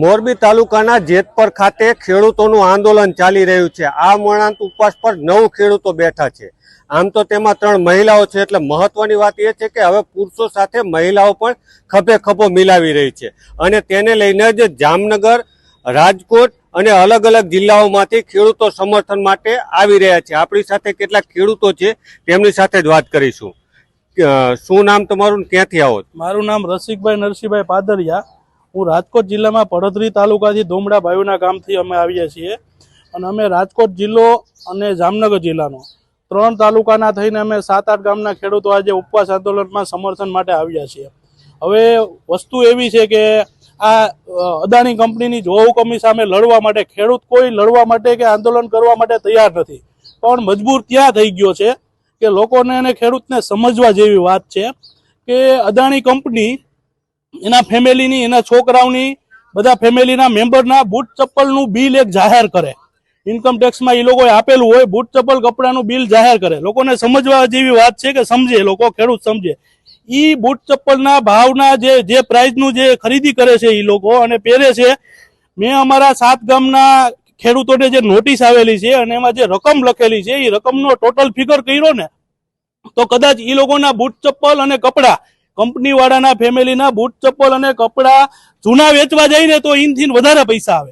મોરબી તાલુકાના જેતપર ખાતે ખેડૂતોનું આંદોલન ચાલી રહ્યું છે। આ વણાંક ઉપવાસ પર 9 ખેડૂતો બેઠા છે। આમ તો તેમાં 3 મહિલાઓ છે, એટલે મહત્વની વાત એ છે કે હવે પુરુષો સાથે મહિલાઓ પણ ખભે ખભો મિલાવી રહી છે અને તેને લઈને જ જામનગર, રાજકોટ અને અલગ અલગ જિલ્લાઓમાંથી ખેડૂતો સમર્થન માટે આવી રહ્યા છે। આપણી સાથે કેટલાક ખેડૂતો છે, તેમની સાથે જ વાત કરીશું। શું નામ તમારું, ક્યાંથી આવો? મારું નામ રસિકભાઈ નરસિંહભાઈ પાદરિયા। હું રાજકોટ જિલ્લામાં પડધરી તાલુકાથી દોમડા ભાઈઓના ગામથી અમે આવીએ છીએ અને અમે રાજકોટ જિલ્લો અને જામનગર જિલ્લાનો 3 તાલુકાના થઈને અમે 7-8 ગામના ખેડૂતો આજે ઉપવાસ આંદોલનમાં સમર્થન માટે આવ્યા છીએ। હવે વસ્તુ એવી છે કે આ અદાણી કંપનીની જોહુકમી સામે લડવા માટે ખેડૂત કોઈ લડવા માટે કે આંદોલન કરવા માટે તૈયાર નથી, પણ મજબૂર ત્યાં થઈ ગયો છે કે લોકોને અને ખેડૂતને સમજવા જેવી વાત છે કે અદાણી કંપની એના ફેમિલીની, એના છોકરાઓની, બધા ફેમિલીના મેમ્બરના બૂટ ચપ્પલનું બિલ એક જાહેર કરે। ઇન્કમ ટેક્સમાં એ લોકોએ આપેલું હોય, બૂટ ચપ્પલ કપડાનું બિલ જાહેર કરે। લોકોને સમજવા જેવી વાત છે કે સમજે, લોકો ખેડૂત સમજે। ઈ બૂટ ચપ્પલના ભાવના જે પ્રાઇસનું જે ખરીદી કરે છે એ લોકો અને પહેરે છે। મેં અમારા 7 ગામના ખેડૂતોને જે નોટિસ આવેલી છે અને એમાં જે રકમ લખેલી છે એ રકમનો ટોટલ ફિગર કર્યો ને તો કદાચ એ લોકોના બૂટ ચપ્પલ અને કપડા, કંપની વાળાના ફેમિલીના બૂટ ચપ્પલ અને કપડા જૂના વેચવા જાય ને તો એનથી વધારે પૈસા આવે।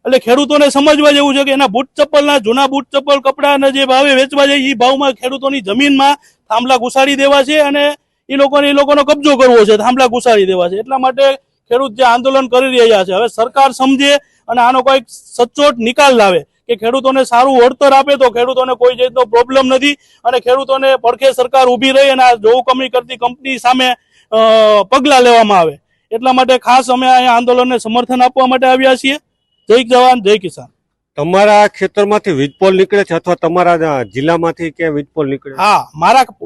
એટલે ખેડૂતોને સમજવા જેવું છે કે એના બૂટ ચપ્પલના, જૂના બૂટ ચપ્પલ કપડાના જે ભાવે વેચવા જાય એ ભાવમાં ખેડૂતોની જમીનમાં થાંભલા ઘુસાડી દેવા છે અને એ લોકોનો કબજો કરવો છે, થાંભલા ઘુસાડી દેવા છે। એટલા માટે ખેડૂત જે આંદોલન કરી રહ્યા છે, હવે સરકાર સમજે અને આનો કોઈ સચોટ નિકાલ લાવે કે ખેડૂતોને સારું વળતર આપે તો ખેડૂતોને કોઈ જાતનો પ્રોબ્લેમ નથી અને ખેડૂતોને પડખે સરકાર ઊભી રહી અને આ જોહુકમી કરતી કંપની સામે પગલાં લેવામાં આવે। એટલા માટે ખાસ અમે અહીંયા આંદોલનને સમર્થન આપવા માટે આવ્યા છીએ। જય જવાન, જય કિસાન। તમારા ખેતરમાંથી વીજપોલ નીકળે છે અથવા તમારા જિલ્લામાંથી ક્યાં વીજપોલ નીકળે? હા,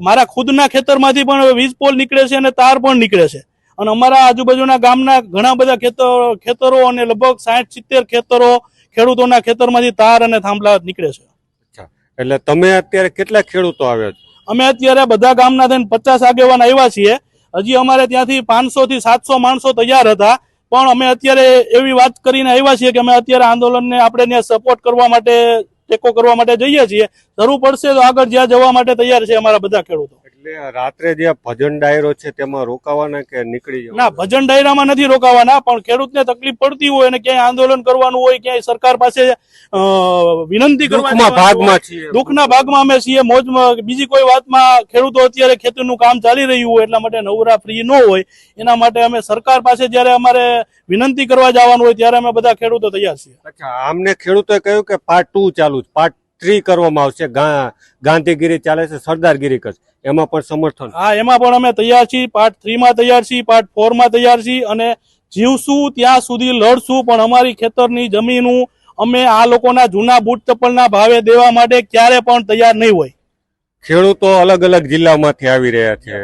મારા ખુદના ખેતરમાંથી પણ વીજપોલ નીકળે છે અને તાર પણ નીકળે છે અને અમારા આજુબાજુના ગામના ઘણા બધા ખેતરો અને લગભગ 60-70 ખેતરો ખેડૂતોના ખેતરમાંથી તાર અને થાંભલા નીકળે છે। અચ્છા, એટલે તમે અત્યારે કેટલા ખેડૂતો આવ્યા છો? અમે અત્યારે બધા ગામના થઈને 50 આગેવાન આવ્યા છીએ। હજી અમારે ત્યાંથી 500 થી 700 માણસો તૈયાર હતા, પણ અમે અત્યારે એવી વાત કરીને આવ્યા છીએ કે અમે અત્યારે આંદોલનને આપણે ત્યાં સપોર્ટ કરવા માટે, ટેકો કરવા માટે જઈએ છીએ। જરૂર પડશે તો આગળ જ્યાં જવા માટે તૈયાર છે અમારા બધા ખેડૂતો। એટલે રાત્રે જે ભજન ડાયરો છે તેમાં રોકાવાના કે નીકળી જવાના? ના, ભજન ડાયરામાં નથી રોકાવાના, પણ ખેડૂતને તકલીફ પડતી હોય અને ક્યાંય આંદોલન કરવાનું હોય, ક્યાંય સરકાર પાસે વિનંતી કરવાની ભાગમાં છીએ, દુઃખના ભાગમાં અમે છીએ। મોજમાં બીજી કોઈ વાતમાં ખેડૂતો અત્યારે ખેતીનું કામ ચાલી રહ્યું હોય એટલા માટે નવરા ફ્રી ન હોય, એના માટે અમે સરકાર પાસે જયારે અમારે વિનંતી કરવા જવાનું હોય ત્યારે અમે બધા ખેડૂતો તૈયાર છીએ। અચ્છા, આમને ખેડૂતોએ કહ્યું કે પાર્ટ 2 ચાલુ છે, પાર્ટ 3 કરવામાં આવશે, ગાંધીગીરી ચાલે છે, સરદારગીરી કરશે, એમાં પણ સમર્થન? હા, એમાં પણ અમે તૈયાર છીએ। પાર્ટ 3 માં તૈયાર છીએ, પાર્ટ 4 માં તૈયાર છીએ અને જીવશું ત્યાં સુધી લડશું, પણ અમારી ખેતરની જમીનું અમે આ લોકોના જૂના બૂટ ચપ્પલના ભાવે દેવા માટે ક્યારે પણ તૈયાર નહીં હોય। ખેડૂતો અલગ અલગ જિલ્લામાંથી આવી રહ્યા છે,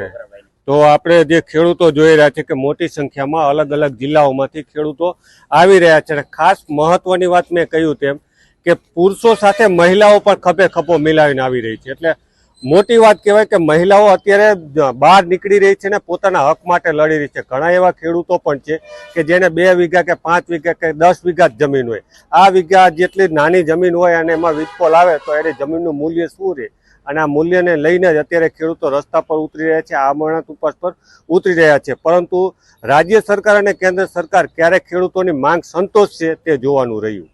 તો આપણે જે ખેડૂતો જોઈ રહ્યા છે કે મોટી સંખ્યામાં અલગ અલગ જિલ્લાઓમાંથી ખેડૂતો આવી રહ્યા છે। ખાસ મહત્વની વાત મેં કહ્યું તેમ કે પુરુષો સાથે મહિલાઓ પણ ખભે ખભો મિલાવીને આવી રહી છે, એટલે મોટી વાત કહેવાય કે મહિલાઓ અત્યારે બહાર નીકળી રહી છે ને પોતાના હક માટે લડી રહી છે। ઘણા એવા ખેડૂતો પણ છે કે જેને 2 વીઘા કે 5 વીઘા કે 10 વીઘા જમીન હોય, આ વીઘા જેટલી નાની જમીન હોય અને એમાં વીજપોલ આવે તો એની જમીનનું મૂલ્ય શું રહે, અને આ મૂલ્યને લઈને જ અત્યારે ખેડૂતો રસ્તા પર ઉતરી રહ્યા છે, આમરણ ઉપવાસ પર ઉતરી રહ્યા છે। પરંતુ રાજ્ય સરકાર અને કેન્દ્ર સરકાર ક્યારે ખેડૂતોની માંગ સંતોષશે તે જોવાનું રહ્યું।